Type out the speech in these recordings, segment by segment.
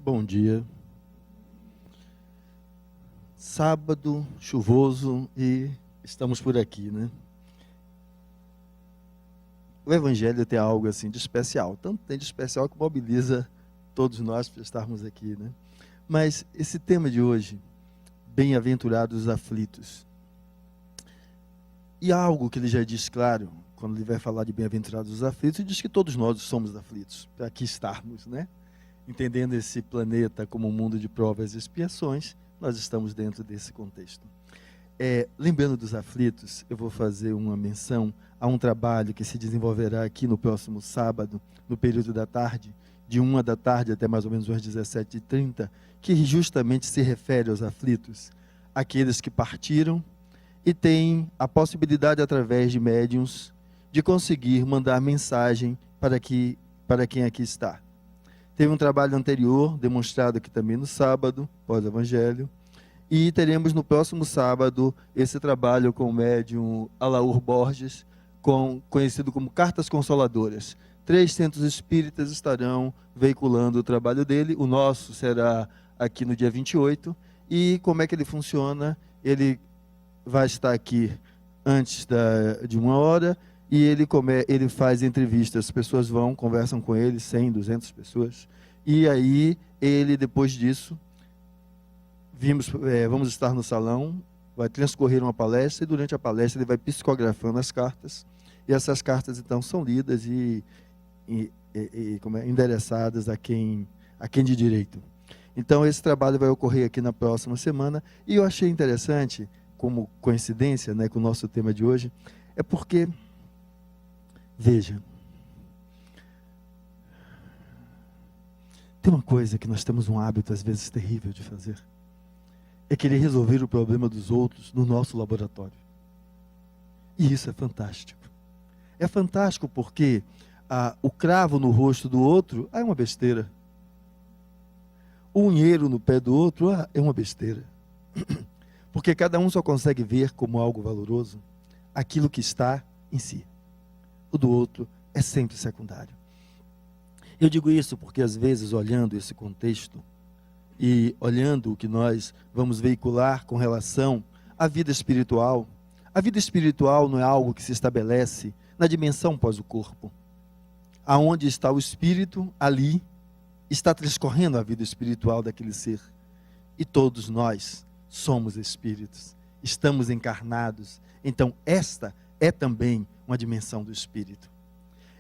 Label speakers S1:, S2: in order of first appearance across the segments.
S1: Bom dia. Sábado, chuvoso e estamos por aqui, né? O Evangelho tem algo assim de especial, tanto tem de especial que mobiliza todos nós para estarmos aqui, né? Mas esse tema de hoje, bem-aventurados os aflitos. E há algo que ele já diz claro, quando ele vai falar de bem-aventurados os aflitos, ele diz que todos nós somos aflitos, para aqui estarmos, né? Entendendo esse planeta como um mundo de provas e expiações, nós estamos dentro desse contexto. Lembrando dos aflitos, eu vou fazer uma menção a um trabalho que se desenvolverá aqui no próximo sábado, no período da tarde, de 1 da tarde até mais ou menos às 17h30, que justamente se refere aos aflitos, aqueles que partiram e têm a possibilidade, através de médiuns, de conseguir mandar mensagem para quem aqui está. Teve um trabalho anterior, demonstrado aqui também no sábado, pós-evangelho, e teremos no próximo sábado esse trabalho com o médium Alaur Borges, conhecido como Cartas Consoladoras. 3 centros espíritas estarão veiculando o trabalho dele, o nosso será aqui no dia 28, e como é que ele funciona? Ele vai estar aqui antes de 1 hora, e ele faz entrevistas, as pessoas vão, conversam com ele, 100, 200 pessoas, e aí ele, depois disso, vamos estar no salão, vai transcorrer uma palestra, e durante a palestra ele vai psicografando as cartas, e essas cartas então são lidas e endereçadas a quem de direito. Então esse trabalho vai ocorrer aqui na próxima semana, e eu achei interessante, como coincidência, né, com o nosso tema de hoje, é porque, veja, tem uma coisa que nós temos um hábito às vezes terrível de fazer, é querer resolver o problema dos outros no nosso laboratório. E isso é fantástico. É fantástico porque o cravo no rosto do outro é uma besteira. O unheiro no pé do outro é uma besteira. Porque cada um só consegue ver como algo valoroso aquilo que está em si. O do outro é sempre secundário. Eu digo isso porque, às vezes, olhando esse contexto e olhando o que nós vamos veicular com relação à vida espiritual, a vida espiritual não é algo que se estabelece na dimensão pós o corpo. Aonde está o espírito, ali está transcorrendo a vida espiritual daquele ser. E todos nós somos espíritos, estamos encarnados. Então, esta é também uma dimensão do espírito.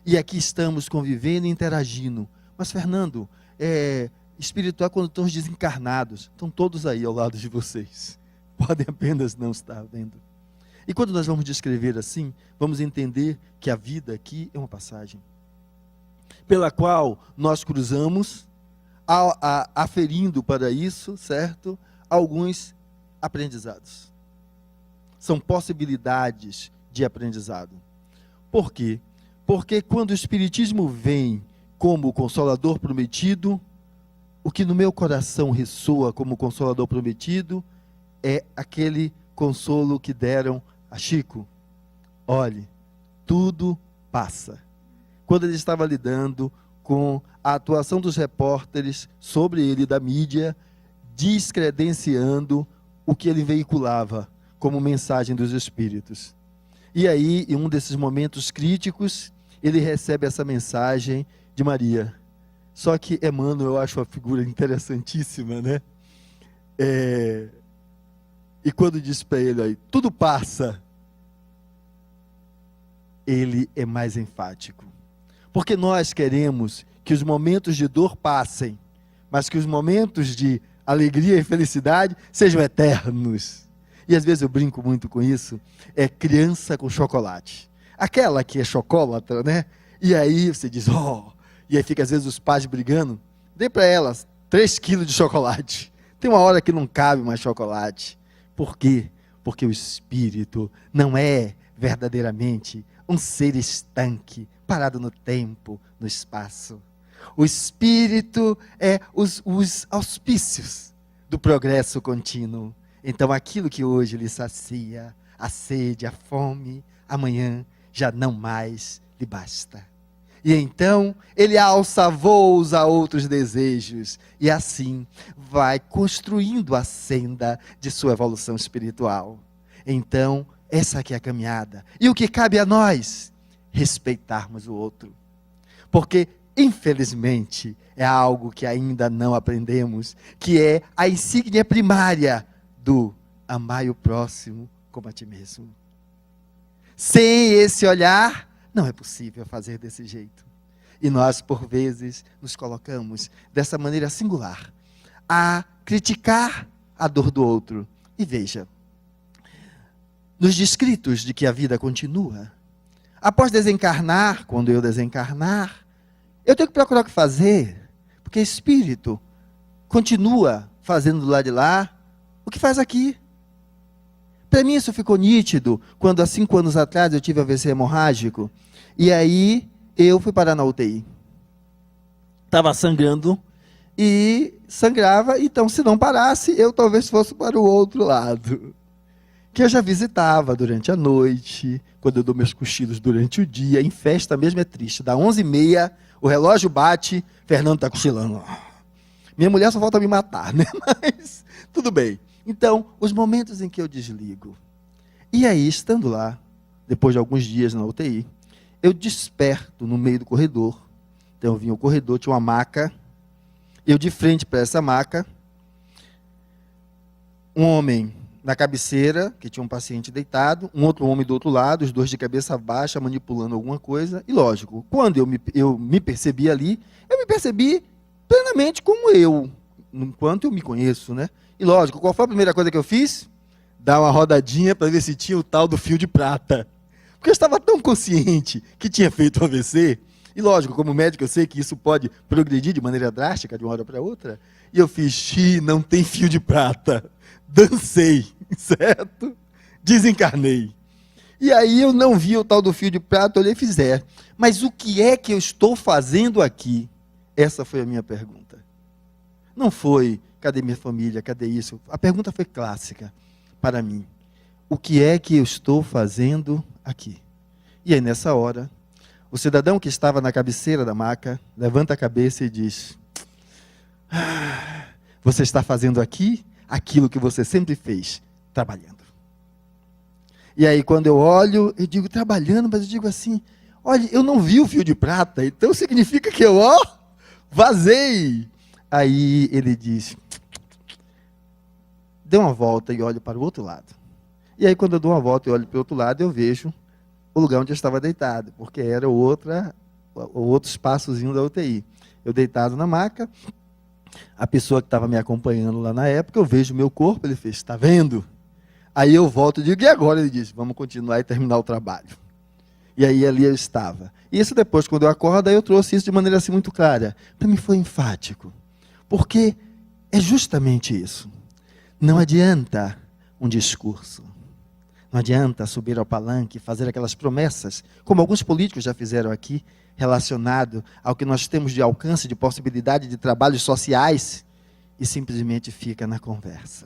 S1: E aqui estamos convivendo e interagindo. Mas, Fernando, espiritual quando estão os desencarnados, estão todos aí ao lado de vocês. Podem apenas não estar vendo. E quando nós vamos descrever assim, vamos entender que a vida aqui é uma passagem, pela qual nós cruzamos, aferindo para isso, certo? Alguns aprendizados. São possibilidades de aprendizado. Por quê? Porque quando o Espiritismo vem como o Consolador prometido, o que no meu coração ressoa como Consolador prometido é aquele consolo que deram a Chico. Olhe, tudo passa. Quando ele estava lidando com a atuação dos repórteres sobre ele da mídia, descredenciando o que ele veiculava como mensagem dos Espíritos. E aí, em um desses momentos críticos, ele recebe essa mensagem de Maria. Só que Emmanuel, eu acho uma figura interessantíssima, né? E quando diz para ele aí, tudo passa, ele é mais enfático. Porque nós queremos que os momentos de dor passem, mas que os momentos de alegria e felicidade sejam eternos. E às vezes eu brinco muito com isso, é criança com chocolate. Aquela que é chocolatra, né? E aí você diz, e aí fica às vezes os pais brigando, dê para elas 3 quilos de chocolate. Tem uma hora que não cabe mais chocolate. Por quê? Porque o espírito não é verdadeiramente um ser estanque, parado no tempo, no espaço. O espírito é os auspícios do progresso contínuo. Então aquilo que hoje lhe sacia a sede, a fome, amanhã já não mais lhe basta. E então ele alça voos a outros desejos. E assim vai construindo a senda de sua evolução espiritual. Então, essa aqui é a caminhada. E o que cabe a nós? Respeitarmos o outro. Porque, infelizmente, é algo que ainda não aprendemos, que é a insígnia primária do amar o próximo como a ti mesmo. Sem esse olhar, não é possível fazer desse jeito. E nós, por vezes, nos colocamos dessa maneira singular, a criticar a dor do outro. E veja, nos descritos de que a vida continua, após desencarnar, quando eu desencarnar, eu tenho que procurar o que fazer, porque espírito continua fazendo do lado de lá o que faz aqui. Para mim isso ficou nítido quando há 5 anos atrás eu tive AVC hemorrágico. E aí eu fui parar na UTI. Estava sangrando e sangrava, então se não parasse, eu talvez fosse para o outro lado. Que eu já visitava durante a noite, quando eu dou meus cochilos durante o dia, em festa mesmo é triste. Dá 11h30, o relógio bate, Fernando está cochilando. Minha mulher só falta me matar, né? Mas tudo bem. Então, os momentos em que eu desligo. E aí, estando lá, depois de alguns dias na UTI, eu desperto no meio do corredor. Então, eu vim ao corredor, tinha uma maca. Eu de frente para essa maca. Um homem na cabeceira, que tinha um paciente deitado. Um outro homem do outro lado, os dois de cabeça baixa, manipulando alguma coisa. E lógico, quando eu me percebi ali, eu me percebi plenamente como eu, enquanto eu me conheço, né? E lógico, qual foi a primeira coisa que eu fiz? Dar uma rodadinha para ver se tinha o tal do fio de prata. Porque eu estava tão consciente que tinha feito o AVC. E lógico, como médico eu sei que isso pode progredir de maneira drástica de uma hora para outra. E eu fiz, não tem fio de prata. Dancei, certo? Desencarnei. E aí eu não vi o tal do fio de prata, olhei e fiz, mas o que é que eu estou fazendo aqui? Essa foi a minha pergunta. Não foi, cadê minha família, cadê isso? A pergunta foi clássica para mim. O que é que eu estou fazendo aqui? E aí nessa hora, o cidadão que estava na cabeceira da maca, levanta a cabeça e diz, você está fazendo aqui aquilo que você sempre fez, trabalhando. E aí quando eu olho, eu digo trabalhando, mas eu digo assim, olha, eu não vi o fio de prata, então significa que eu, vazei. Aí ele diz, dê uma volta e olhe para o outro lado. E aí quando eu dou uma volta e olho para o outro lado, eu vejo o lugar onde eu estava deitado, porque era o outro espaçozinho da UTI. Eu deitado na maca, a pessoa que estava me acompanhando lá na época, eu vejo o meu corpo, ele fez, está vendo? Aí eu volto e digo, e agora? Ele diz, vamos continuar e terminar o trabalho. E aí ali eu estava. E isso depois, quando eu acordo, aí eu trouxe isso de maneira assim muito clara. Para mim foi enfático. Porque é justamente isso. Não adianta um discurso. Não adianta subir ao palanque e fazer aquelas promessas, como alguns políticos já fizeram aqui, relacionado ao que nós temos de alcance, de possibilidade de trabalhos sociais, e simplesmente fica na conversa.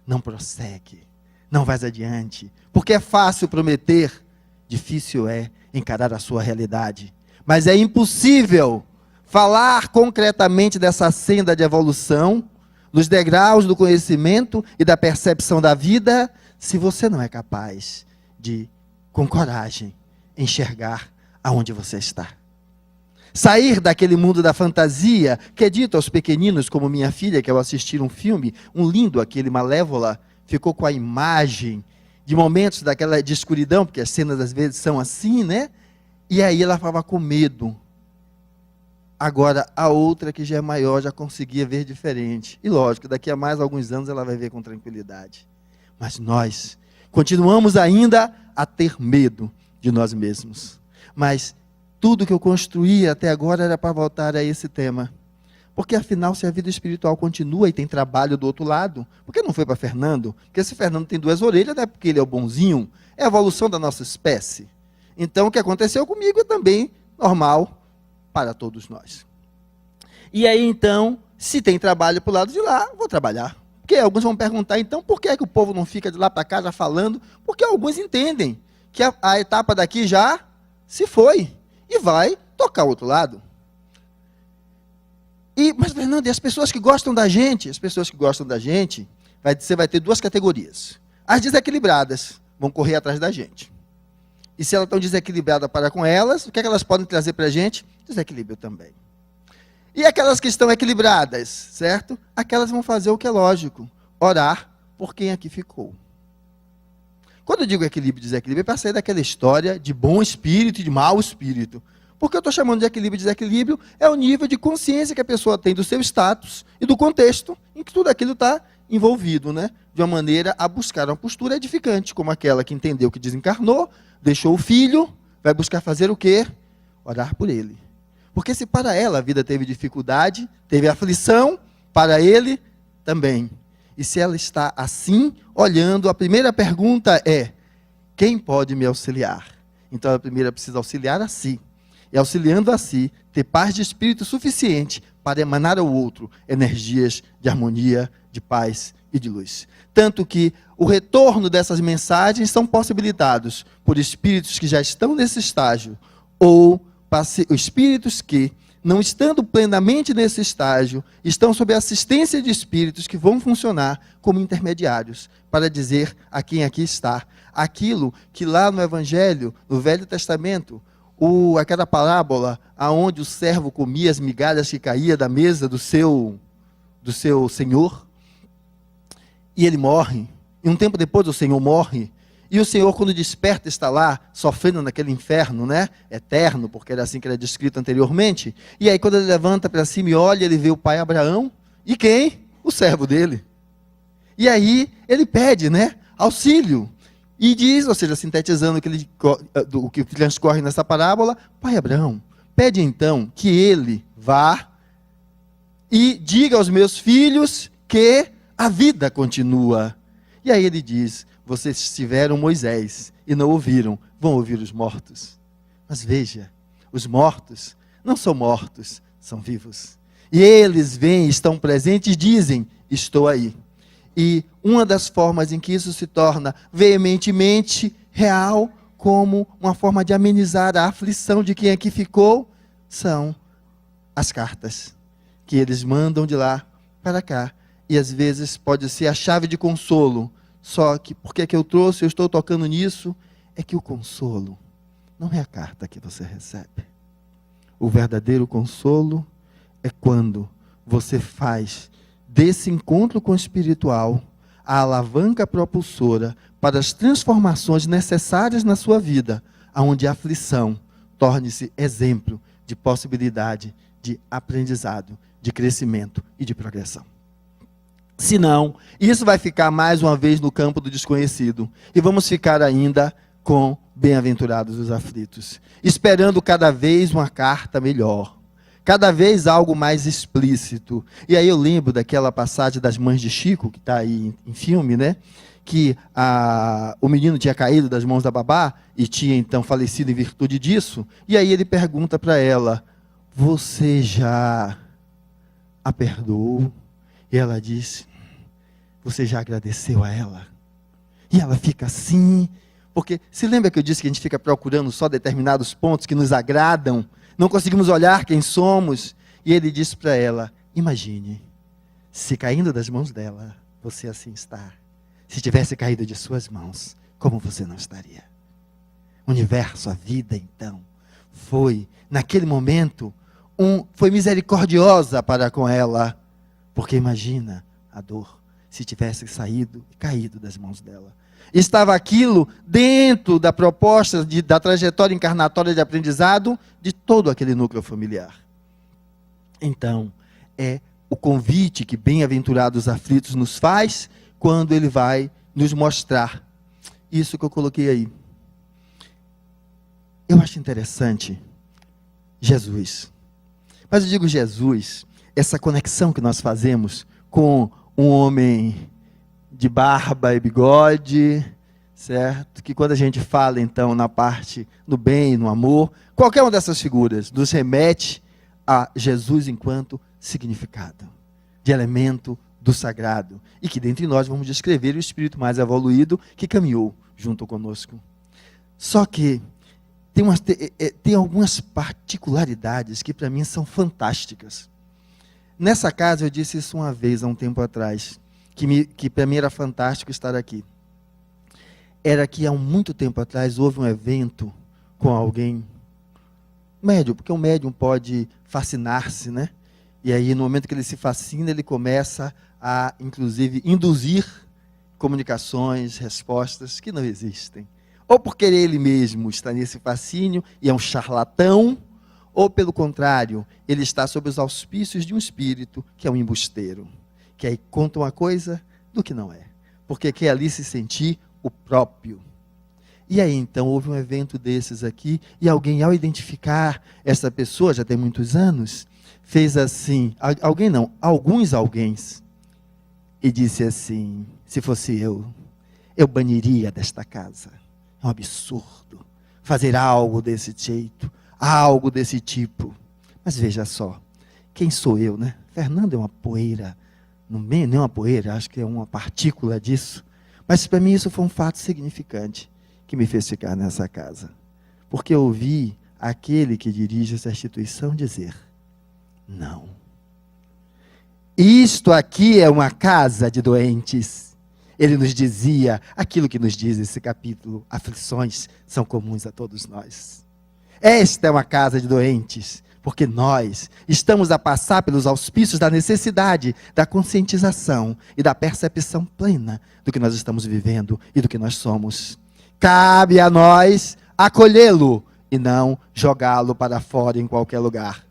S1: Não prossegue, não vai adiante, porque é fácil prometer, difícil é encarar a sua realidade. Mas é impossível falar concretamente dessa senda de evolução, nos degraus do conhecimento e da percepção da vida, se você não é capaz de, com coragem, enxergar aonde você está. Sair daquele mundo da fantasia, que é dito aos pequeninos, como minha filha, que ao assistir um filme, um lindo, aquele Malévola, ficou com a imagem de momentos daquela de escuridão, porque as cenas às vezes são assim, né? E aí ela falava com medo. Agora, a outra que já é maior, já conseguia ver diferente. E lógico, daqui a mais alguns anos ela vai ver com tranquilidade. Mas nós continuamos ainda a ter medo de nós mesmos. Mas tudo que eu construí até agora era para voltar a esse tema. Porque afinal, se a vida espiritual continua e tem trabalho do outro lado, por que não foi para Fernando? Porque se Fernando tem 2 orelhas, não é porque ele é o bonzinho, é a evolução da nossa espécie. Então o que aconteceu comigo é também normal para todos nós. E aí então, se tem trabalho para o lado de lá, vou trabalhar. Porque alguns vão perguntar, então, por que é que o povo não fica de lá para cá já falando? Porque alguns entendem que a etapa daqui já se foi.
S2: e vai tocar o outro lado. Mas, Fernando, e as pessoas que gostam da gente? As pessoas que gostam da gente, você vai ter duas categorias. As desequilibradas vão correr atrás da gente. E se elas estão desequilibradas para com elas, o que é que elas podem trazer para a gente? Desequilíbrio também. E aquelas que estão equilibradas, certo? Aquelas vão fazer o que é lógico, orar por quem aqui ficou. Quando eu digo equilíbrio e desequilíbrio, é para sair daquela história de bom espírito e de mau espírito. Porque eu estou chamando de equilíbrio e desequilíbrio é o nível de consciência que a pessoa tem do seu status e do contexto em que tudo aquilo está envolvido, né? De uma maneira a buscar uma postura edificante, como aquela que entendeu que desencarnou, deixou o filho, vai buscar fazer o quê? Orar por ele. Porque se para ela a vida teve dificuldade, teve aflição, para ele também. E se ela está assim, olhando, a primeira pergunta é: quem pode me auxiliar? Então a primeira precisa auxiliar a si. E auxiliando a si, ter paz de espírito suficiente para emanar ao outro energias de harmonia, de paz e de luz. Tanto que o retorno dessas mensagens são possibilitados por espíritos que já estão nesse estágio, ou espíritos que, não estando plenamente nesse estágio, estão sob a assistência de espíritos que vão funcionar como intermediários, para dizer a quem aqui está aquilo que lá no Evangelho, no Velho Testamento, aquela parábola aonde o servo comia as migalhas que caía da mesa do seu senhor, e ele morre, e um tempo depois o senhor morre, e o senhor, quando desperta, está lá, sofrendo naquele inferno, né, eterno, porque era assim que era descrito anteriormente, e aí quando ele levanta para cima e olha, ele vê o pai Abraão, e quem? O servo dele. E aí ele pede, né, auxílio, e diz, ou seja, sintetizando o que transcorre nessa parábola: pai Abraão, pede então que ele vá e diga aos meus filhos que a vida continua. E aí ele diz: vocês tiveram Moisés e não ouviram, vão ouvir os mortos. Mas veja, os mortos não são mortos, são vivos. E eles vêm, estão presentes e dizem: estou aí. E uma das formas em que isso se torna veementemente real, como uma forma de amenizar a aflição de quem aqui ficou, são as cartas que eles mandam de lá para cá. E às vezes pode ser a chave de consolo. Só que, por que eu trouxe, eu estou tocando nisso, é que o consolo não é a carta que você recebe. O verdadeiro consolo é quando você faz desse encontro com o espiritual a alavanca propulsora para as transformações necessárias na sua vida, onde a aflição torne-se exemplo de possibilidade de aprendizado, de crescimento e de progressão. Senão, isso vai ficar mais uma vez no campo do desconhecido. E vamos ficar ainda com bem-aventurados os aflitos, esperando cada vez uma carta melhor, cada vez algo mais explícito. E aí eu lembro daquela passagem das Mães de Chico, que está aí em filme, né? Que o menino tinha caído das mãos da babá e tinha então falecido em virtude disso. E aí ele pergunta para ela: você já a perdoou? E ela diz: você já agradeceu a ela? E ela fica assim, porque se lembra que eu disse que a gente fica procurando só determinados pontos que nos agradam, não conseguimos olhar quem somos. E ele diz para ela: imagine, se caindo das mãos dela, você assim está. Se tivesse caído de suas mãos, como você não estaria? O universo, a vida, então, foi, naquele momento, foi misericordiosa para com ela. Porque imagina a dor, se tivesse saído e caído das mãos dela. Estava aquilo dentro da proposta, da trajetória encarnatória de aprendizado de todo aquele núcleo familiar. Então, é o convite que bem-aventurados aflitos nos faz, quando ele vai nos mostrar isso que eu coloquei aí. Eu acho interessante Jesus. Mas eu digo Jesus, essa conexão que nós fazemos com um homem de barba e bigode, certo? Que quando a gente fala então na parte do bem, no amor, qualquer uma dessas figuras nos remete a Jesus enquanto significado, de elemento do sagrado, e que dentre nós vamos descrever o espírito mais evoluído que caminhou junto conosco. Só que tem algumas particularidades que para mim são fantásticas. Nessa casa, eu disse isso uma vez, há um tempo atrás, que para mim era fantástico estar aqui. Era que há muito tempo atrás houve um evento com alguém, médium, porque o médium pode fascinar-se, né? E aí, no momento que ele se fascina, ele começa a, inclusive, induzir comunicações, respostas que não existem. Ou porque ele mesmo está nesse fascínio e é um charlatão, ou pelo contrário, ele está sob os auspícios de um espírito que é um embusteiro, que aí conta uma coisa do que não é, porque quer ali se sentir o próprio. E aí então houve um evento desses aqui, e alguém, ao identificar essa pessoa, já tem muitos anos, fez assim, alguns, e disse assim: se fosse eu baniria desta casa. É um absurdo fazer algo desse jeito, algo desse tipo. Mas veja só, quem sou eu, né? Fernando é uma poeira, não é uma poeira, acho que é uma partícula disso. Mas para mim isso foi um fato significante que me fez ficar nessa casa. Porque eu ouvi aquele que dirige essa instituição dizer: não. Isto aqui é uma casa de doentes. Ele nos dizia aquilo que nos diz esse capítulo: aflições são comuns a todos nós. Esta é uma casa de doentes, porque nós estamos a passar pelos auspícios da necessidade, da conscientização e da percepção plena do que nós estamos vivendo e do que nós somos. Cabe a nós acolhê-lo e não jogá-lo para fora em qualquer lugar.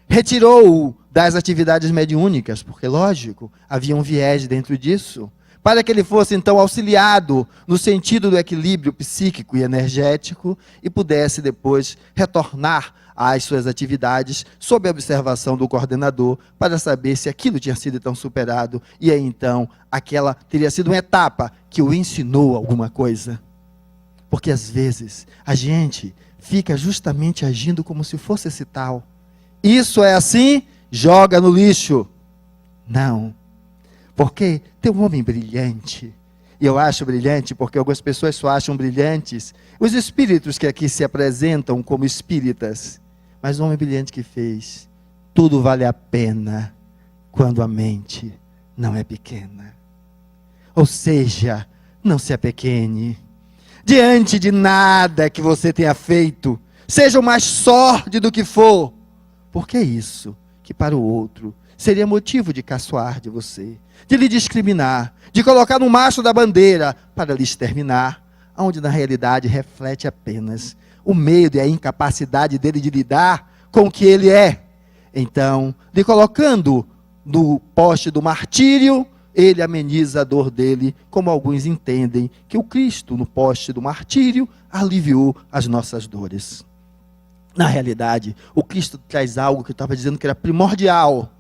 S2: Retirou-o das atividades mediúnicas, porque, lógico, havia um viés dentro disso, para que ele fosse, então, auxiliado no sentido do equilíbrio psíquico e energético e pudesse, depois, retornar às suas atividades sob a observação do coordenador para saber se aquilo tinha sido então superado e aí, então, aquela teria sido uma etapa que o ensinou alguma coisa. Porque, às vezes, a gente fica justamente agindo como se fosse esse tal. Isso é assim, joga no lixo. Não. Porque tem um homem brilhante, e eu acho brilhante porque algumas pessoas só acham brilhantes os espíritos que aqui se apresentam como espíritas, mas um homem brilhante que fez: tudo vale a pena quando a mente não é pequena. Ou seja, não se apequene diante de nada que você tenha feito, seja o mais sórdido que for, porque é isso que para o outro seria motivo de caçoar de você, de lhe discriminar, de colocar no mastro da bandeira para lhe exterminar, onde na realidade reflete apenas o medo e a incapacidade dele de lidar com o que ele é. Então, lhe colocando no poste do martírio, ele ameniza a dor dele, como alguns entendem que o Cristo, no poste do martírio, aliviou as nossas dores. Na realidade, o Cristo traz algo que eu estava dizendo que era primordial.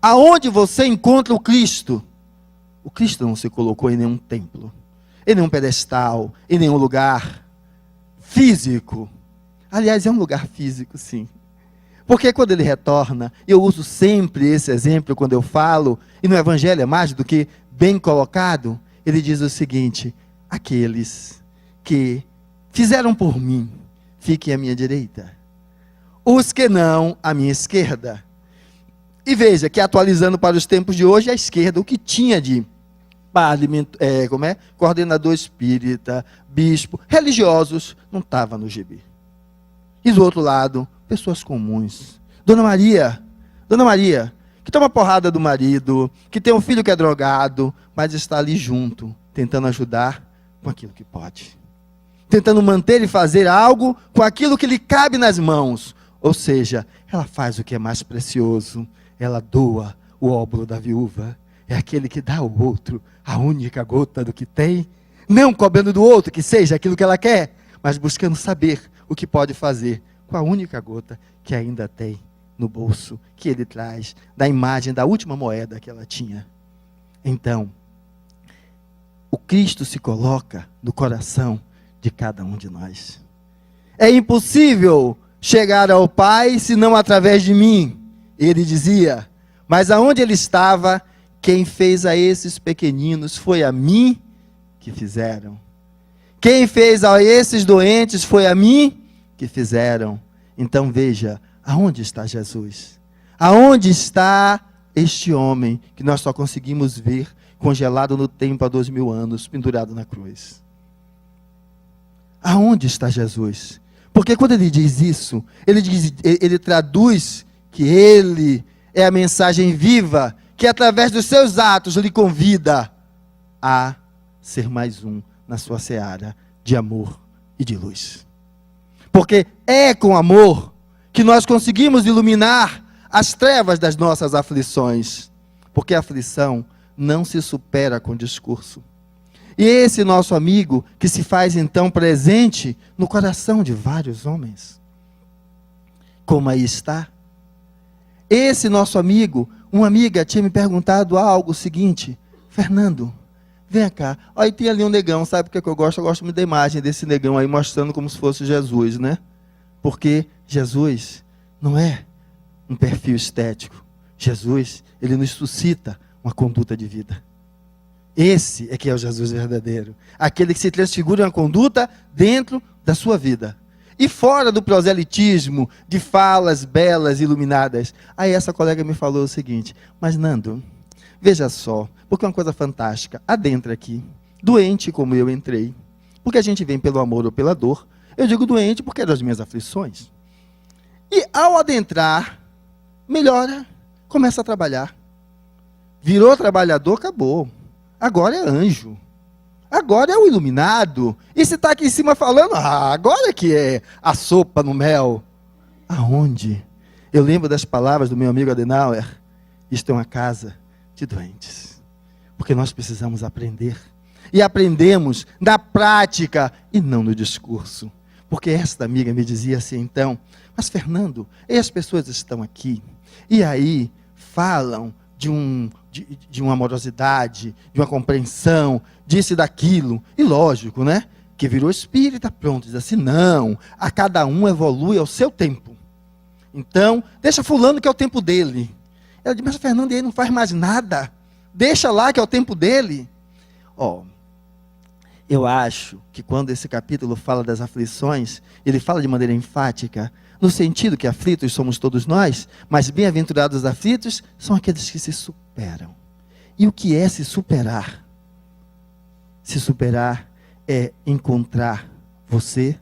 S2: Aonde você encontra o Cristo? O Cristo não se colocou em nenhum templo, em nenhum pedestal, em nenhum lugar físico. Aliás, é um lugar físico, sim. Porque quando ele retorna, e eu uso sempre esse exemplo quando eu falo, e no Evangelho é mais do que bem colocado, ele diz o seguinte: aqueles que fizeram por mim, fiquem à minha direita. Os que não, à minha esquerda. E veja que, atualizando para os tempos de hoje, a esquerda, o que tinha de coordenador espírita, bispo, religiosos, não estava no gibi. E do outro lado, pessoas comuns. Dona Maria, que toma porrada do marido, que tem um filho que é drogado, mas está ali junto, tentando ajudar com aquilo que pode. Tentando manter e fazer algo com aquilo que lhe cabe nas mãos. Ou seja, ela faz o que é mais precioso. Ela doa o óbolo da viúva. É aquele que dá ao outro a única gota do que tem, não cobrando do outro que seja aquilo que ela quer, mas buscando saber o que pode fazer com a única gota que ainda tem no bolso, que ele traz da imagem da última moeda que ela tinha. Então, o Cristo se coloca no coração de cada um de nós. É impossível chegar ao Pai senão através de mim, ele dizia, mas aonde ele estava, quem fez a esses pequeninos foi a mim que fizeram. Quem fez a esses doentes foi a mim que fizeram. Então veja, aonde está Jesus? Aonde está este homem que nós só conseguimos ver congelado no tempo há 2000 anos, pendurado na cruz? Aonde está Jesus? Porque quando ele diz isso, ele traduz que ele é a mensagem viva, que através dos seus atos lhe convida a ser mais um na sua seara de amor e de luz. Porque é com amor que nós conseguimos iluminar as trevas das nossas aflições. Porque a aflição não se supera com discurso. E esse nosso amigo, que se faz então presente no coração de vários homens. Como aí está? Esse nosso amigo, uma amiga tinha me perguntado algo seguinte: Fernando, vem cá, olha, tem ali um negão, sabe o que eu gosto? Eu gosto muito da imagem desse negão aí, mostrando como se fosse Jesus, né? Porque Jesus não é um perfil estético. Jesus, ele nos suscita uma conduta de vida. Esse é que é o Jesus verdadeiro. Aquele que se transfigura em uma conduta dentro da sua vida. E fora do proselitismo, de falas belas, iluminadas. Aí essa colega me falou o seguinte: mas Nando, veja só, porque é uma coisa fantástica. Adentra aqui, doente como eu entrei. Porque a gente vem pelo amor ou pela dor. Eu digo doente porque é das minhas aflições. E ao adentrar, melhora, começa a trabalhar. Virou trabalhador, acabou. Agora é anjo. Agora é o iluminado. E se está aqui em cima falando, agora que é a sopa no mel. Aonde? Eu lembro das palavras do meu amigo Adenauer. Isto é uma casa de doentes. Porque nós precisamos aprender. E aprendemos na prática e não no discurso. Porque esta amiga me dizia assim então: mas Fernando, e as pessoas estão aqui, e aí falam de uma amorosidade, de uma compreensão, disso e daquilo. E lógico, né? Que virou espírita, pronto, diz assim: não, a cada um evolui ao seu tempo. Então, deixa fulano que é o tempo dele. Ela diz: mas Fernando, ele não faz mais nada. Deixa lá que é o tempo dele. Eu acho que quando esse capítulo fala das aflições, ele fala de maneira enfática, no sentido que aflitos somos todos nós, mas bem-aventurados os aflitos são aqueles que se superam. E o que é se superar? Se superar é encontrar você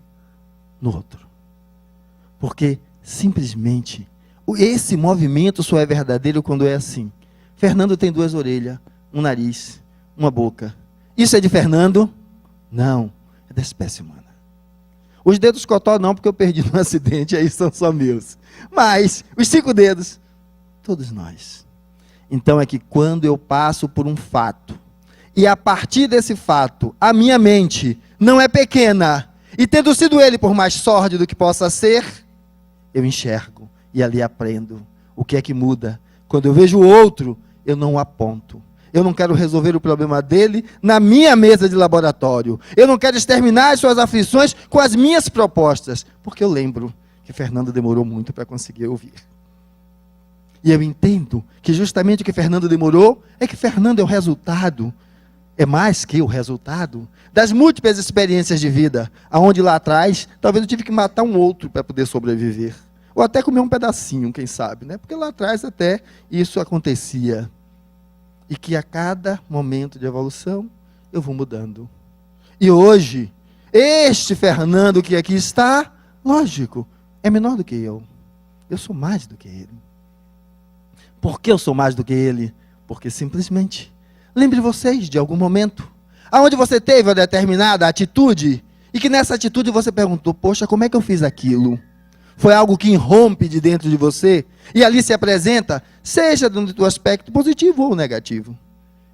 S2: no outro. Porque simplesmente esse movimento só é verdadeiro quando é assim. Fernando tem 2 orelhas, um nariz, uma boca. Isso é de Fernando? Não, é da espécie humana. Os dedos cotó não, porque eu perdi num acidente, aí são só meus. Mas os 5 dedos, todos nós. Então é que quando eu passo por um fato, e a partir desse fato, a minha mente não é pequena, e tendo sido ele por mais sórdido que possa ser, eu enxergo e ali aprendo. O que é que muda? Quando eu vejo o outro, eu não o aponto. Eu não quero resolver o problema dele na minha mesa de laboratório. Eu não quero exterminar as suas aflições com as minhas propostas. Porque eu lembro que Fernando demorou muito para conseguir ouvir. E eu entendo que justamente o que Fernando demorou é que Fernando é o resultado, é mais que o resultado, das múltiplas experiências de vida, aonde lá atrás, talvez eu tive que matar um outro para poder sobreviver. Ou até comer um pedacinho, quem sabe, né? Porque lá atrás até isso acontecia. E que a cada momento de evolução, eu vou mudando. E hoje, este Fernando que aqui está, lógico, é menor do que eu. Eu sou mais do que ele. Por que eu sou mais do que ele? Porque simplesmente, lembre vocês de algum momento, aonde você teve uma determinada atitude, e que nessa atitude você perguntou: poxa, como é que eu fiz aquilo? Foi algo que irrompe de dentro de você, e ali se apresenta, seja do aspecto positivo ou negativo,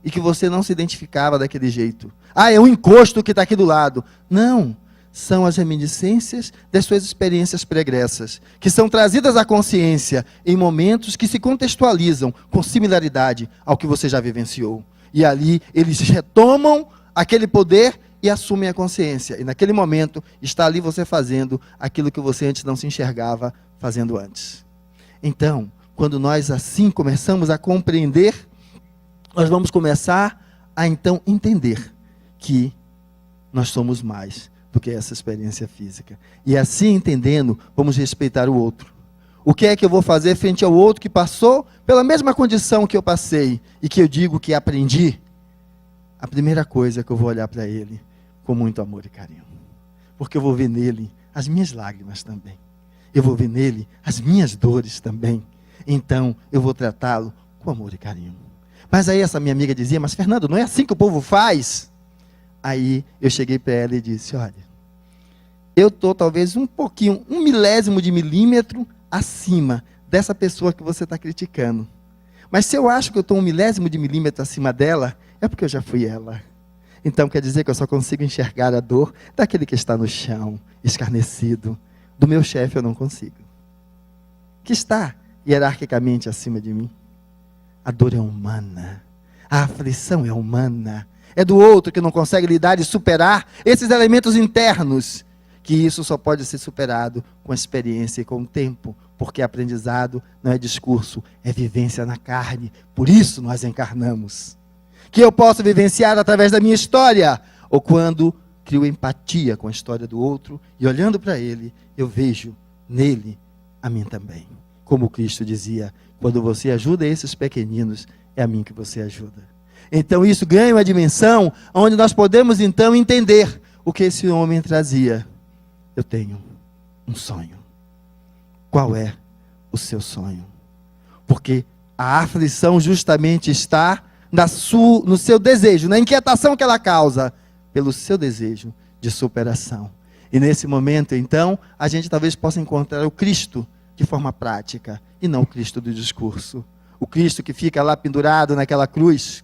S2: e que você não se identificava daquele jeito. É um encosto que está aqui do lado. Não, são as reminiscências das suas experiências pregressas, que são trazidas à consciência em momentos que se contextualizam com similaridade ao que você já vivenciou. E ali eles retomam aquele poder e assumem a consciência. E naquele momento está ali você fazendo aquilo que você antes não se enxergava fazendo antes. Então, quando nós assim começamos a compreender, nós vamos começar a então entender que nós somos mais do que essa experiência física. E assim entendendo, vamos respeitar o outro. O que é que eu vou fazer frente ao outro que passou pela mesma condição que eu passei e que eu digo que aprendi? A primeira coisa é que eu vou olhar para ele com muito amor e carinho. Porque eu vou ver nele as minhas lágrimas também. Eu vou ver nele as minhas dores também. Então, eu vou tratá-lo com amor e carinho. Mas aí essa minha amiga dizia, mas Fernando, não é assim que o povo faz? Aí eu cheguei para ela e disse, olha, eu estou talvez um pouquinho, 1/1000 de milímetro acima dessa pessoa que você está criticando. Mas se eu acho que eu estou 1/1000 de milímetro acima dela, é porque eu já fui ela. Então quer dizer que eu só consigo enxergar a dor daquele que está no chão, escarnecido. Do meu chefe eu não consigo. Que está hierarquicamente acima de mim. A dor é humana. A aflição é humana. É do outro que não consegue lidar e superar esses elementos internos. Que isso só pode ser superado com a experiência e com o tempo. Porque aprendizado não é discurso, é vivência na carne. Por isso nós encarnamos. Que eu posso vivenciar através da minha história. Ou quando crio empatia com a história do outro. E olhando para ele, eu vejo nele a mim também. Como Cristo dizia, quando você ajuda esses pequeninos, é a mim que você ajuda. Então isso ganha uma dimensão onde nós podemos então entender o que esse homem trazia. Eu tenho um sonho. Qual é o seu sonho? Porque a aflição justamente está no seu desejo, na inquietação que ela causa, pelo seu desejo de superação. E nesse momento, então, a gente talvez possa encontrar o Cristo de forma prática, e não o Cristo do discurso. O Cristo que fica lá pendurado naquela cruz.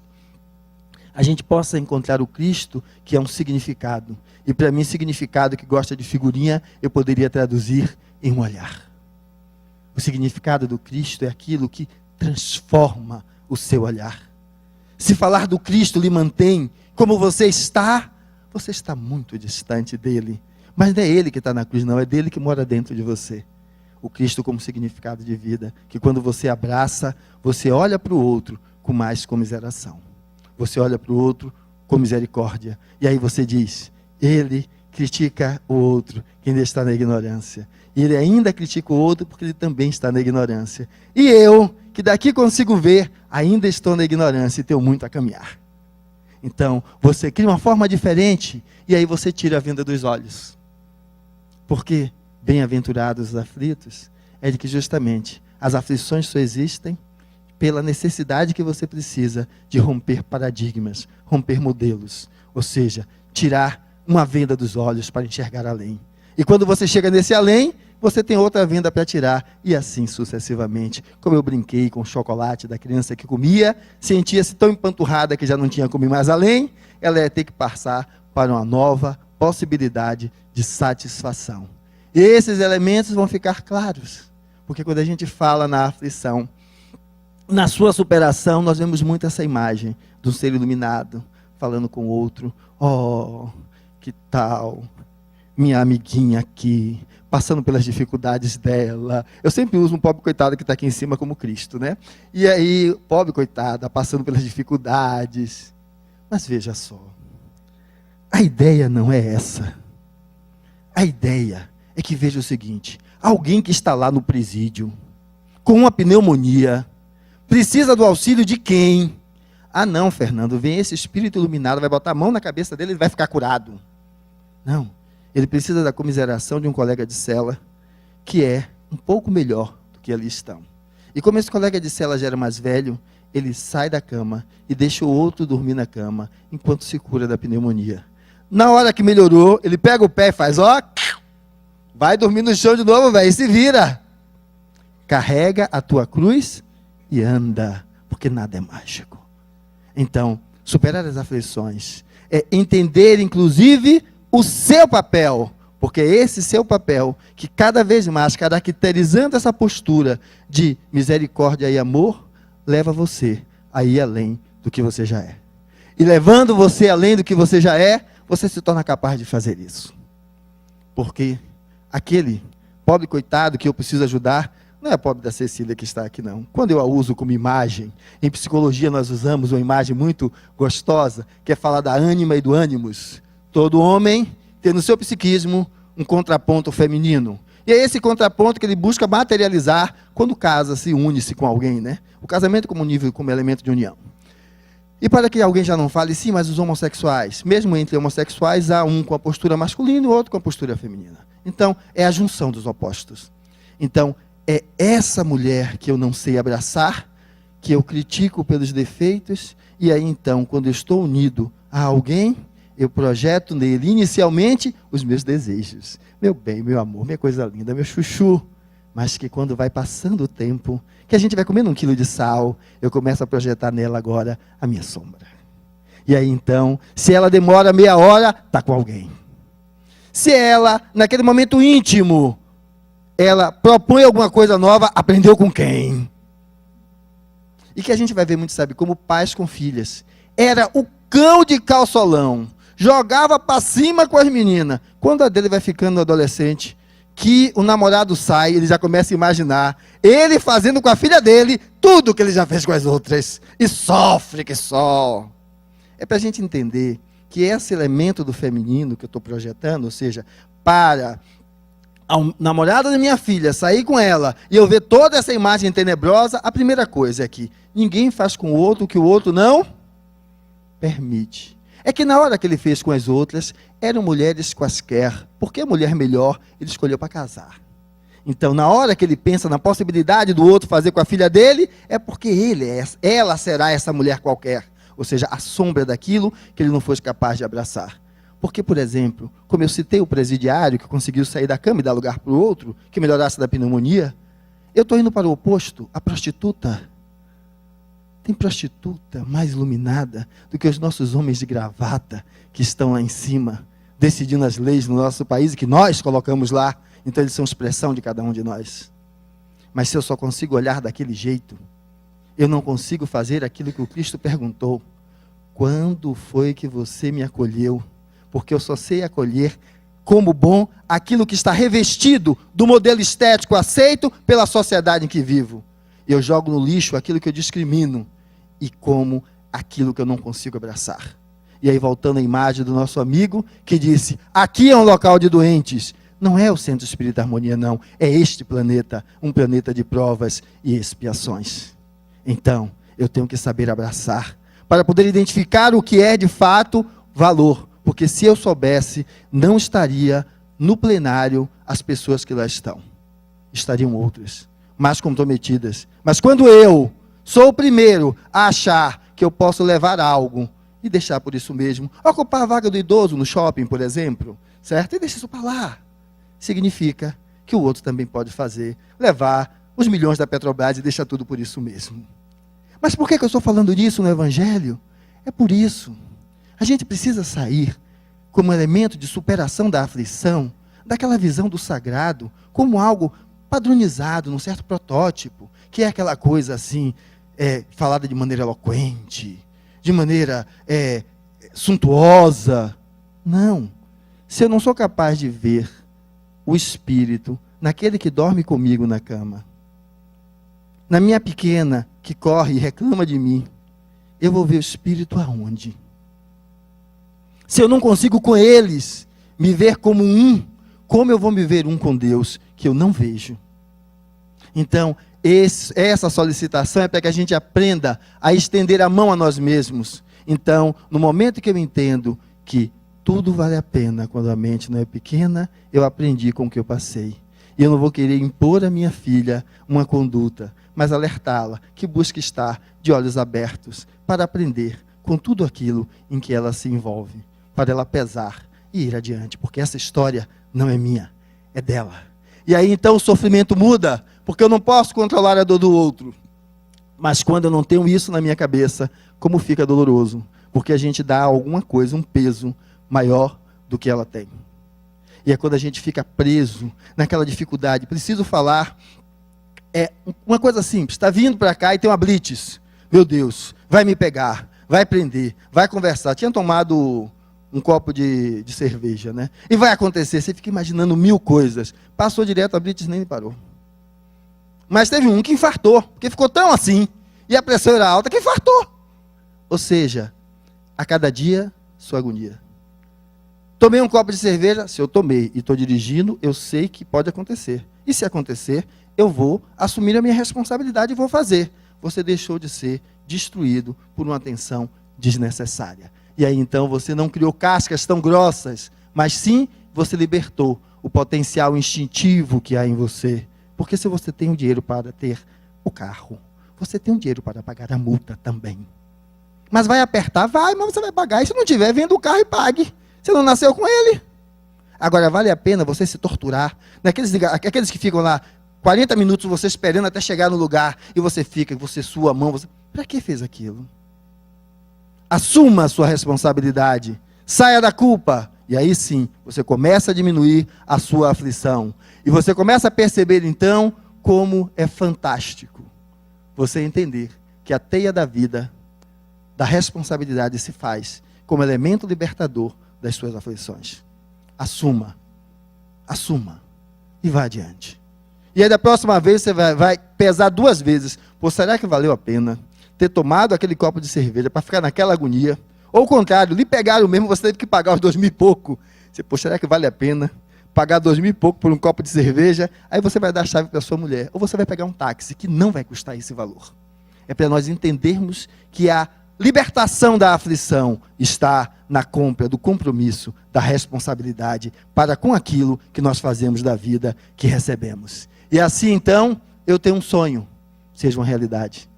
S2: A gente possa encontrar o Cristo que é um significado. E para mim, significado que gosta de figurinha, eu poderia traduzir em um olhar. O significado do Cristo é aquilo que transforma o seu olhar. Se falar do Cristo lhe mantém como você está muito distante dele. Mas não é ele que está na cruz, não, é dele que mora dentro de você. O Cristo como significado de vida, que quando você abraça, você olha para o outro com mais comiseração. Você olha para o outro com misericórdia. E aí você diz, ele critica o outro, que ainda está na ignorância. E ele ainda critica o outro porque ele também está na ignorância. E eu, que daqui consigo ver, ainda estou na ignorância e tenho muito a caminhar. Então, você cria uma forma diferente e aí você tira a venda dos olhos. Porque bem-aventurados os aflitos é de que justamente as aflições só existem pela necessidade que você precisa de romper paradigmas, romper modelos. Ou seja, tirar uma venda dos olhos para enxergar além. E quando você chega nesse além, você tem outra venda para tirar, e assim sucessivamente. Como eu brinquei com o chocolate da criança que comia, sentia-se tão empanturrada que já não tinha como ir mais além, ela ia ter que passar para uma nova possibilidade de satisfação. E esses elementos vão ficar claros, porque quando a gente fala na aflição, na sua superação, nós vemos muito essa imagem de um ser iluminado, falando com o outro, oh, que tal minha amiguinha aqui, passando pelas dificuldades dela. Eu sempre uso um pobre coitado que está aqui em cima como Cristo, né? E aí, pobre coitada, passando pelas dificuldades. Mas veja só, a ideia não é essa. A ideia é que veja o seguinte, alguém que está lá no presídio, com uma pneumonia, precisa do auxílio de quem? Ah não, Fernando, vem esse espírito iluminado, vai botar a mão na cabeça dele e ele vai ficar curado. Não. Ele precisa da comiseração de um colega de cela que é um pouco melhor do que ali estão. E como esse colega de cela já era mais velho, ele sai da cama e deixa o outro dormir na cama enquanto se cura da pneumonia. Na hora que melhorou, ele pega o pé e faz, ó, vai dormir no chão de novo, velho, e se vira. Carrega a tua cruz e anda, porque nada é mágico. Então, superar as aflições é entender, inclusive, o seu papel, porque é esse seu papel que cada vez mais, caracterizando essa postura de misericórdia e amor, leva você a ir além do que você já é. E levando você além do que você já é, você se torna capaz de fazer isso. Porque aquele pobre coitado que eu preciso ajudar, não é a pobre da Cecília que está aqui não. Quando eu a uso como imagem, em psicologia nós usamos uma imagem muito gostosa, que é falar da ânima e do ânimos. Todo homem ter no seu psiquismo um contraponto feminino. E é esse contraponto que ele busca materializar quando casa, se une-se com alguém, né? O casamento como nível, como elemento de união. E para que alguém já não fale, sim, mas os homossexuais, mesmo entre homossexuais, há um com a postura masculina e o outro com a postura feminina. Então, é a junção dos opostos. Então, é essa mulher que eu não sei abraçar, que eu critico pelos defeitos, e aí então, quando eu estou unido a alguém, eu projeto nele inicialmente os meus desejos. Meu bem, meu amor, minha coisa linda, meu chuchu. Mas que quando vai passando o tempo, que a gente vai comendo 1 quilo de sal, eu começo a projetar nela agora a minha sombra. E aí então, se ela demora meia hora, está com alguém. Se ela, naquele momento íntimo, ela propõe alguma coisa nova, aprendeu com quem? E que a gente vai ver muito, sabe, como pais com filhas. Era o cão de calçolão. Jogava para cima com as meninas. Quando a dele vai ficando adolescente, que o namorado sai, ele já começa a imaginar ele fazendo com a filha dele tudo que ele já fez com as outras. E sofre que só. É para a gente entender que esse elemento do feminino que eu estou projetando, ou seja, para a namorada da minha filha sair com ela e eu ver toda essa imagem tenebrosa, a primeira coisa é que ninguém faz com o outro o que o outro não permite. É que na hora que ele fez com as outras, eram mulheres quaisquer, porque a mulher melhor ele escolheu para casar. Então, na hora que ele pensa na possibilidade do outro fazer com a filha dele, é porque ela será essa mulher qualquer. Ou seja, a sombra daquilo que ele não fosse capaz de abraçar. Porque, por exemplo, como eu citei o presidiário que conseguiu sair da cama e dar lugar para o outro, que melhorasse da pneumonia, eu estou indo para o oposto, a prostituta. Tem prostituta mais iluminada do que os nossos homens de gravata que estão lá em cima, decidindo as leis no nosso país e que nós colocamos lá. Então eles são expressão de cada um de nós. Mas se eu só consigo olhar daquele jeito, eu não consigo fazer aquilo que o Cristo perguntou. Quando foi que você me acolheu? Porque eu só sei acolher como bom aquilo que está revestido do modelo estético aceito pela sociedade em que vivo. Eu jogo no lixo aquilo que eu discrimino e como aquilo que eu não consigo abraçar. E aí voltando à imagem do nosso amigo que disse, aqui é um local de doentes. Não é o Centro Espírita Harmonia, não. É este planeta, um planeta de provas e expiações. Então, eu tenho que saber abraçar, para poder identificar o que é de fato valor. Porque se eu soubesse, não estaria no plenário as pessoas que lá estão. Estariam outras, mais comprometidas. Mas quando eu sou o primeiro a achar que eu posso levar algo e deixar por isso mesmo, ocupar a vaga do idoso no shopping, por exemplo, certo? E deixa isso para lá. Significa que o outro também pode fazer, levar os milhões da Petrobras e deixar tudo por isso mesmo. Mas por que eu estou falando disso no Evangelho? É por isso. A gente precisa sair como elemento de superação da aflição, daquela visão do sagrado, como algo padronizado, num certo protótipo, que é aquela coisa assim, falada de maneira eloquente, de maneira suntuosa. Não. Se eu não sou capaz de ver o Espírito naquele que dorme comigo na cama, na minha pequena que corre e reclama de mim, eu vou ver o Espírito aonde? Se eu não consigo com eles me ver como um, como eu vou me ver um com Deus que eu não vejo? Então, essa solicitação é para que a gente aprenda a estender a mão a nós mesmos. Então, no momento que eu entendo que tudo vale a pena quando a mente não é pequena, eu aprendi com o que eu passei. E eu não vou querer impor à minha filha uma conduta, mas alertá-la que busque estar de olhos abertos para aprender com tudo aquilo em que ela se envolve, para ela pesar e ir adiante, porque essa história não é minha, é dela. E aí então o sofrimento muda, porque eu não posso controlar a dor do outro. Mas quando eu não tenho isso na minha cabeça, como fica doloroso? Porque a gente dá a alguma coisa um peso maior do que ela tem. E é quando a gente fica preso naquela dificuldade. Preciso falar, uma coisa simples, está vindo para cá e tem uma blitz. Meu Deus, vai me pegar, vai prender, vai conversar. Tinha tomado um copo de cerveja, né? E vai acontecer, você fica imaginando 1000 coisas. Passou direto, a blitz nem parou. Mas teve um que infartou, porque ficou tão assim, e a pressão era alta, que infartou. Ou seja, a cada dia, sua agonia. Tomei um copo de cerveja, se eu tomei e estou dirigindo, eu sei que pode acontecer. E se acontecer, eu vou assumir a minha responsabilidade e vou fazer. Você deixou de ser destruído por uma tensão desnecessária. E aí então você não criou cascas tão grossas, mas sim você libertou o potencial instintivo que há em você. Porque se você tem o dinheiro para ter o carro, você tem o dinheiro para pagar a multa também. Mas vai apertar? Vai, mas você vai pagar. E se não tiver, venda o carro e pague. Você não nasceu com ele. Agora, vale a pena você se torturar? Aqueles que ficam lá 40 minutos você esperando até chegar no lugar e você fica, você sua a mão. Para que fez aquilo? Assuma a sua responsabilidade. Saia da culpa. E aí sim, você começa a diminuir a sua aflição. E você começa a perceber então como é fantástico você entender que a teia da vida, da responsabilidade se faz como elemento libertador das suas aflições. Assuma e vá adiante. E aí da próxima vez você vai pesar 2 vezes. Pô, será que valeu a pena ter tomado aquele copo de cerveja para ficar naquela agonia? Ou o contrário, lhe pegaram mesmo, você teve que pagar os 2.000 e pouco. Você, pô, será que vale a pena pagar 2.000 e pouco por um copo de cerveja? Aí você vai dar a chave para sua mulher. Ou você vai pegar um táxi que não vai custar esse valor. É para nós entendermos que a libertação da aflição está na compra do compromisso, da responsabilidade para com aquilo que nós fazemos da vida que recebemos. E assim então, eu tenho um sonho, seja uma realidade.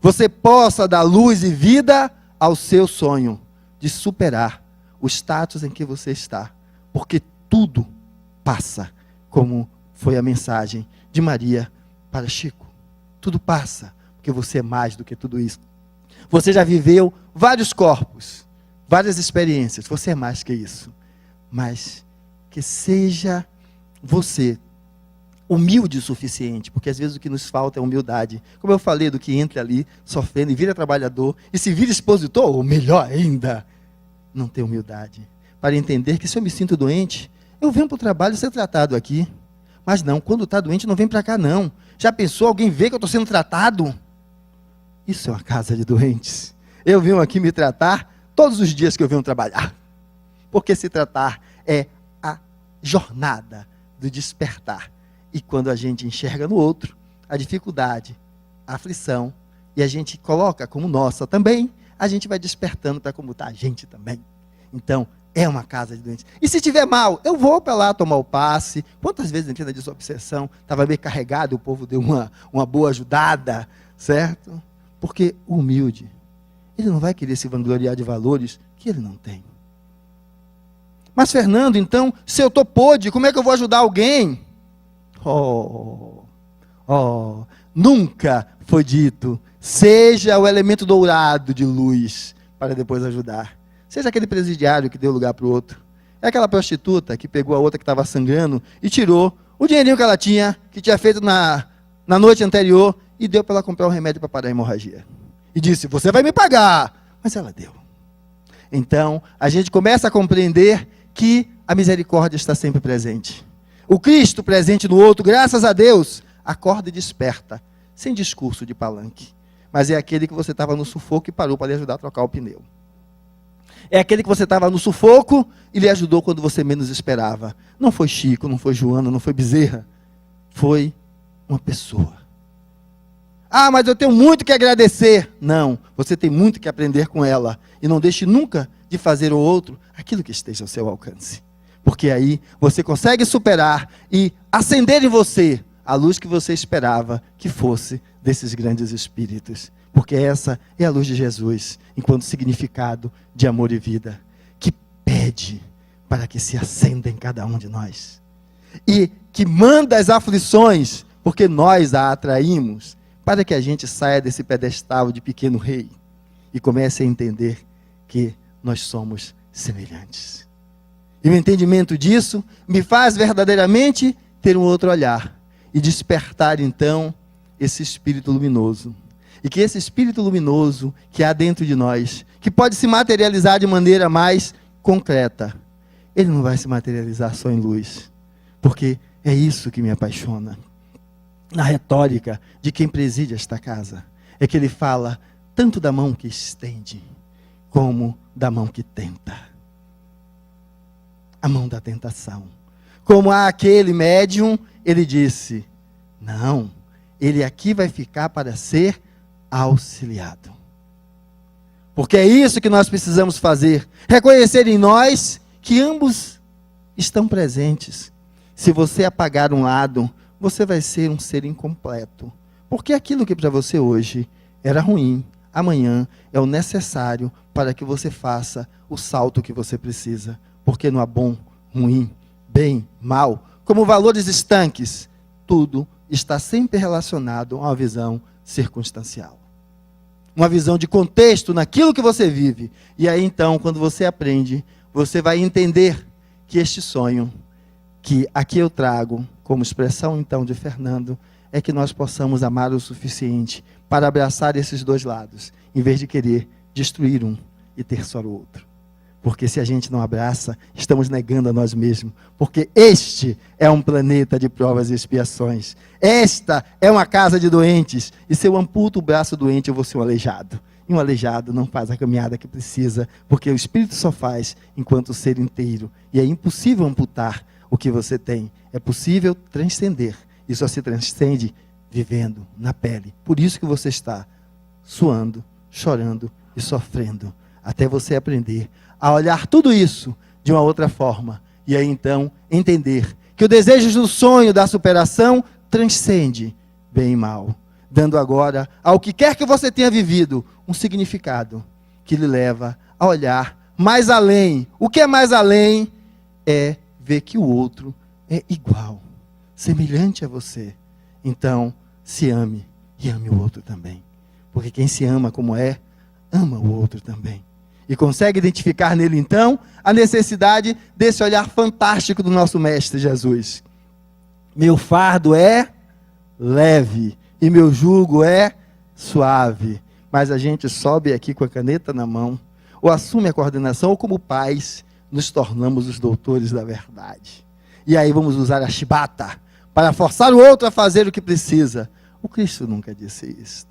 S2: Você possa dar luz e vida ao seu sonho de superar o status em que você está, porque tudo passa, como foi a mensagem de Maria para Chico. Tudo passa, porque você é mais do que tudo isso. Você já viveu vários corpos, várias experiências, você é mais que isso. Mas que seja você humilde o suficiente, porque às vezes o que nos falta é humildade. Como eu falei, do que entra ali sofrendo e vira trabalhador, e se vira expositor, ou melhor ainda, não tem humildade. Para entender que se eu me sinto doente, eu venho para o trabalho ser tratado aqui. Mas não, quando está doente não vem para cá não. Já pensou, alguém vê que eu estou sendo tratado? Isso é uma casa de doentes. Eu venho aqui me tratar todos os dias que eu venho trabalhar. Porque se tratar é a jornada do despertar. E quando a gente enxerga no outro a dificuldade, a aflição, e a gente coloca como nossa também, a gente vai despertando para como está a gente também. Então, é uma casa de doentes. E se tiver mal, eu vou para lá tomar o passe. Quantas vezes entrei na desobsessão, estava meio carregado, o povo deu uma boa ajudada, certo? Porque o humilde, ele não vai querer se vangloriar de valores que ele não tem. Mas Fernando, então, se eu estou podre, como é que eu vou ajudar alguém? Nunca foi dito, seja o elemento dourado de luz para depois ajudar. Seja aquele presidiário que deu lugar para o outro. É aquela prostituta que pegou a outra que estava sangrando e tirou o dinheirinho que ela tinha, que tinha feito na noite anterior, e deu para ela comprar um remédio para parar a hemorragia. E disse, você vai me pagar. Mas ela deu. Então, a gente começa a compreender que a misericórdia está sempre presente. O Cristo presente no outro, graças a Deus, acorda e desperta, sem discurso de palanque. Mas é aquele que você estava no sufoco e parou para lhe ajudar a trocar o pneu. É aquele que você estava no sufoco e lhe ajudou quando você menos esperava. Não foi Chico, não foi Joana, não foi Bezerra. Foi uma pessoa. Ah, mas eu tenho muito que agradecer. Não, você tem muito que aprender com ela. E não deixe nunca de fazer ao outro aquilo que esteja ao seu alcance. Porque aí você consegue superar e acender em você a luz que você esperava que fosse desses grandes espíritos. Porque essa é a luz de Jesus, enquanto significado de amor e vida, que pede para que se acenda em cada um de nós. E que manda as aflições, porque nós a atraímos, para que a gente saia desse pedestal de pequeno rei e comece a entender que nós somos semelhantes. E o entendimento disso me faz verdadeiramente ter um outro olhar e despertar então esse espírito luminoso. E que esse espírito luminoso que há dentro de nós, que pode se materializar de maneira mais concreta, ele não vai se materializar só em luz, porque é isso que me apaixona. Na retórica de quem preside esta casa, é que ele fala tanto da mão que estende, como da mão que tenta. a mão da tentação. Como aquele médium, ele disse, não, ele aqui vai ficar para ser auxiliado. Porque é isso que nós precisamos fazer, reconhecer em nós que ambos estão presentes. Se você apagar um lado, você vai ser um ser incompleto. Porque aquilo que para você hoje era ruim, amanhã é o necessário para que você faça o salto que você precisa. Porque não há bom, ruim, bem, mal, como valores estanques, tudo está sempre relacionado a uma visão circunstancial. Uma visão de contexto naquilo que você vive. E aí então, quando você aprende, você vai entender que este sonho, que aqui eu trago como expressão então de Fernando, é que nós possamos amar o suficiente para abraçar esses dois lados, em vez de querer destruir um e ter só o outro. Porque se a gente não abraça, estamos negando a nós mesmos. Porque este é um planeta de provas e expiações. Esta é uma casa de doentes. E se eu amputo o braço doente, eu vou ser um aleijado. E um aleijado não faz a caminhada que precisa, porque o espírito só faz enquanto ser inteiro. E é impossível amputar o que você tem. É possível transcender. E só se transcende vivendo na pele. Por isso que você está suando, chorando e sofrendo. Até você aprender a olhar tudo isso de uma outra forma. E aí então entender que o desejo do sonho da superação transcende bem e mal. Dando agora ao que quer que você tenha vivido um significado que lhe leva a olhar mais além. O que é mais além é ver que o outro é igual, semelhante a você. Então se ame e ame o outro também. Porque quem se ama como é, ama o outro também. E consegue identificar nele, então, a necessidade desse olhar fantástico do nosso Mestre Jesus. Meu fardo é leve e meu jugo é suave. Mas a gente sobe aqui com a caneta na mão, ou assume a coordenação, ou como pais, nos tornamos os doutores da verdade. E aí vamos usar a chibata para forçar o outro a fazer o que precisa. O Cristo nunca disse isso.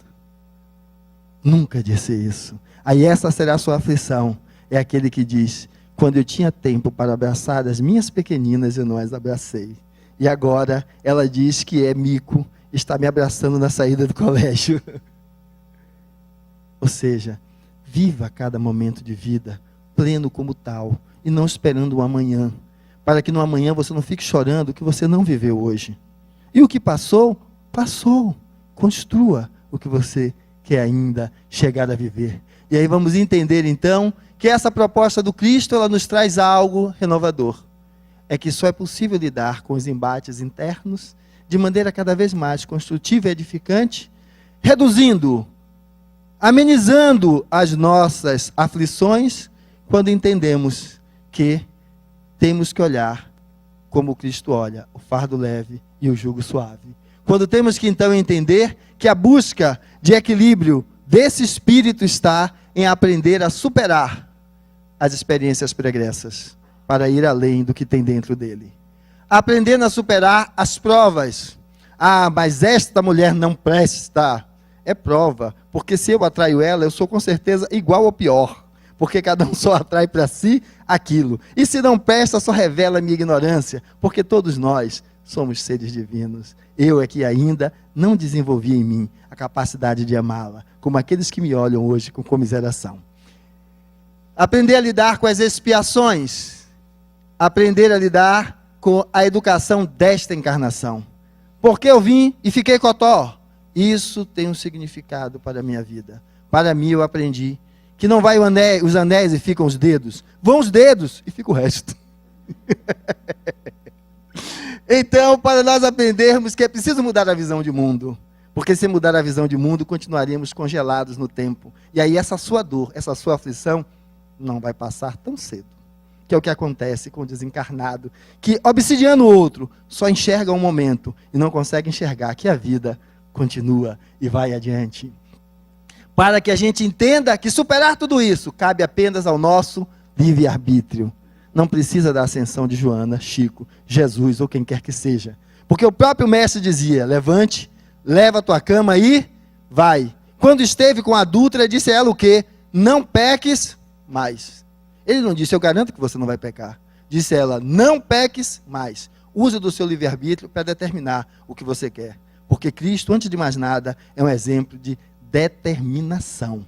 S2: Nunca disse isso. Aí essa será a sua aflição. É aquele que diz, quando eu tinha tempo para abraçar as minhas pequeninas, eu não as abracei. E agora ela diz que é mico, está me abraçando na saída do colégio. Ou seja, viva cada momento de vida pleno como tal, e não esperando o amanhã, para que no amanhã você não fique chorando o que você não viveu hoje. E o que passou, passou. Construa o que você quer ainda chegar a viver. E aí vamos entender então que essa proposta do Cristo, ela nos traz algo renovador. É que só é possível lidar com os embates internos de maneira cada vez mais construtiva e edificante, reduzindo, amenizando as nossas aflições, quando entendemos que temos que olhar como Cristo olha, o fardo leve e o jugo suave. Quando temos que então entender que a busca de equilíbrio desse espírito está em aprender a superar as experiências pregressas, para ir além do que tem dentro dele. Aprendendo a superar as provas. Ah, mas esta mulher não presta. É prova, porque se eu atraio ela, eu sou com certeza igual ou pior. Porque cada um só atrai para si aquilo. E se não presta, só revela a minha ignorância, porque todos nós somos seres divinos. Eu é que ainda não desenvolvi em mim a capacidade de amá-la, como aqueles que me olham hoje com comiseração. Aprender a lidar com as expiações. Aprender a lidar com a educação desta encarnação. Porque eu vim e fiquei cotó. Isso tem um significado para a minha vida. Para mim eu aprendi que não vai os anéis e ficam os dedos. Vão os dedos e fica o resto. Então, para nós aprendermos que é preciso mudar a visão de mundo. Porque se mudar a visão de mundo, continuaríamos congelados no tempo. E aí essa sua dor, essa sua aflição, não vai passar tão cedo. Que é o que acontece com o desencarnado, que obsidiando o outro, só enxerga um momento e não consegue enxergar que a vida continua e vai adiante. Para que a gente entenda que superar tudo isso cabe apenas ao nosso livre-arbítrio. Não precisa da ascensão de Joana, Chico, Jesus ou quem quer que seja. Porque o próprio mestre dizia, levante, leva a tua cama e vai. Quando esteve com a adúltera, disse a ela o quê? Não peques mais. Ele não disse, eu garanto que você não vai pecar. disse ela, não peques mais. Use do seu livre-arbítrio para determinar o que você quer. Porque Cristo, antes de mais nada, é um exemplo de determinação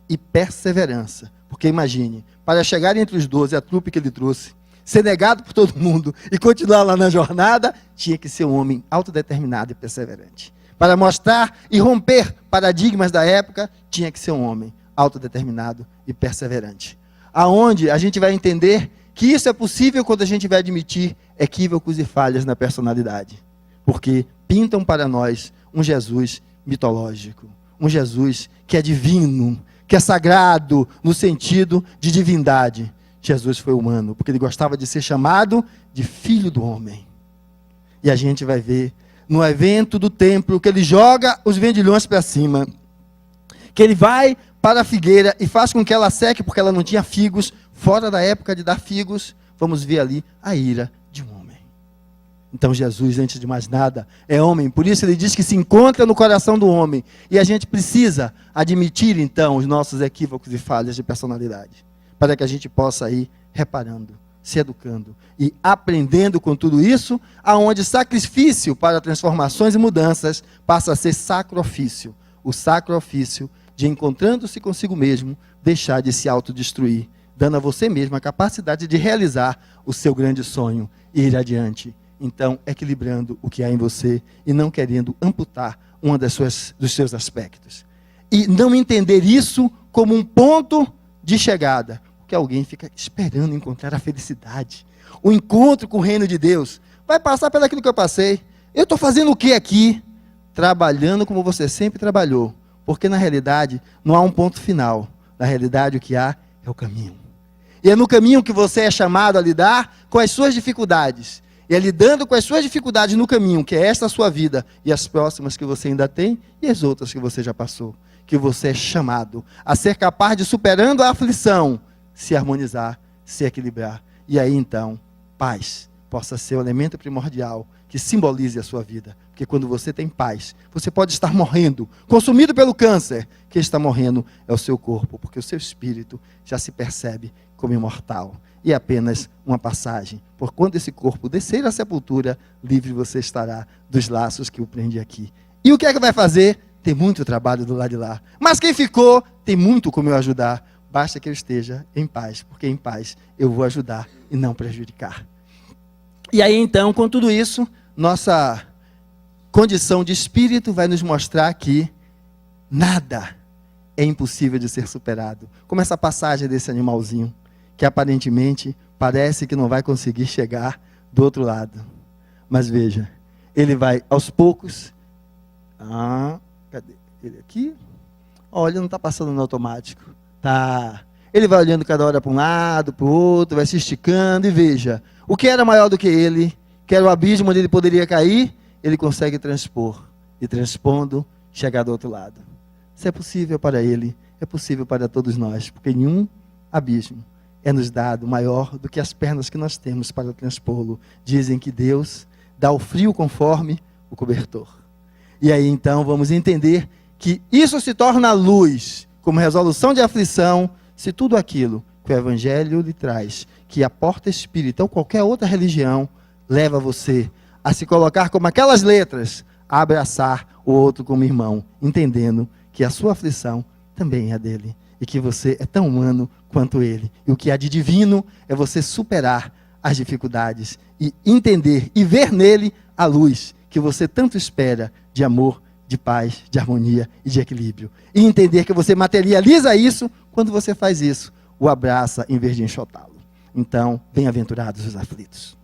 S2: e perseverança. Porque imagine, para chegar entre os 12, a trupe que ele trouxe, ser negado por todo mundo e continuar lá na jornada, tinha que ser um homem autodeterminado e perseverante. Para mostrar e romper paradigmas da época, tinha que ser um homem autodeterminado e perseverante. Aonde a gente vai entender que isso é possível quando a gente vai admitir equívocos e falhas na personalidade. Porque pintam para nós um Jesus mitológico, um Jesus que é divino, que é sagrado no sentido de divindade. Jesus foi humano, porque ele gostava de ser chamado de filho do homem. E a gente vai ver no evento do templo que ele joga os vendilhões para cima, que ele vai para a figueira e faz com que ela seque, porque ela não tinha figos, fora da época de dar figos. Vamos ver ali a ira de um homem. Então Jesus, antes de mais nada, é homem. Por isso ele diz que se encontra no coração do homem. E a gente precisa admitir, então, os nossos equívocos e falhas de personalidade, para que a gente possa ir reparando, se educando e aprendendo com tudo isso, aonde sacrifício para transformações e mudanças passa a ser sacrifício. O sacrifício de, encontrando-se consigo mesmo, deixar de se autodestruir, dando a você mesmo a capacidade de realizar o seu grande sonho e ir adiante. Então, equilibrando o que há em você e não querendo amputar uma dos seus aspectos. E não entender isso como um ponto de chegada, porque alguém fica esperando encontrar a felicidade, o encontro com o reino de Deus. Vai passar pelo aquilo que eu passei. Eu estou fazendo o que aqui? Trabalhando como você sempre trabalhou. Porque na realidade não há um ponto final. Na realidade o que há é o caminho. E é no caminho que você é chamado a lidar com as suas dificuldades. E é lidando com as suas dificuldades no caminho, que é esta a sua vida, e as próximas que você ainda tem, e as outras que você já passou, que você é chamado a ser capaz de, superando a aflição, se harmonizar, se equilibrar. E aí então, paz possa ser o elemento primordial que simbolize a sua vida. Porque quando você tem paz, você pode estar morrendo, consumido pelo câncer. Quem está morrendo é o seu corpo, porque o seu espírito já se percebe como imortal. E é apenas uma passagem. Por quando esse corpo descer à sepultura, livre você estará dos laços que o prende aqui. E o que é que vai fazer? Tem muito trabalho do lado de lá. Mas quem ficou, tem muito como eu ajudar. Basta que eu esteja em paz, porque em paz eu vou ajudar e não prejudicar. E aí então, com tudo isso, nossa condição de espírito vai nos mostrar que nada é impossível de ser superado. Como essa passagem desse animalzinho, que aparentemente parece que não vai conseguir chegar do outro lado. Mas veja, ele vai aos poucos. Cadê ele aqui? Olha, não está passando no automático. Tá. Ele vai olhando cada hora para um lado, para o outro, vai se esticando e veja. O que era maior do que ele, que era o abismo onde ele poderia cair, ele consegue transpor. E transpondo, chegar do outro lado. Se é possível para ele, é possível para todos nós, porque nenhum abismo é nos dado maior do que as pernas que nós temos para transpô-lo. Dizem que Deus dá o frio conforme o cobertor. E aí então vamos entender que isso se torna luz, como resolução de aflição, se tudo aquilo que o Evangelho lhe traz, que a porta espírita ou qualquer outra religião, leva você a se colocar como aquelas letras, a abraçar o outro como irmão, entendendo que a sua aflição também é dele. E que você é tão humano quanto ele. E o que há de divino é você superar as dificuldades e entender e ver nele a luz que você tanto espera de amor, de paz, de harmonia e de equilíbrio. E entender que você materializa isso quando você faz isso, o abraça em vez de enxotá-lo. Então, bem-aventurados os aflitos.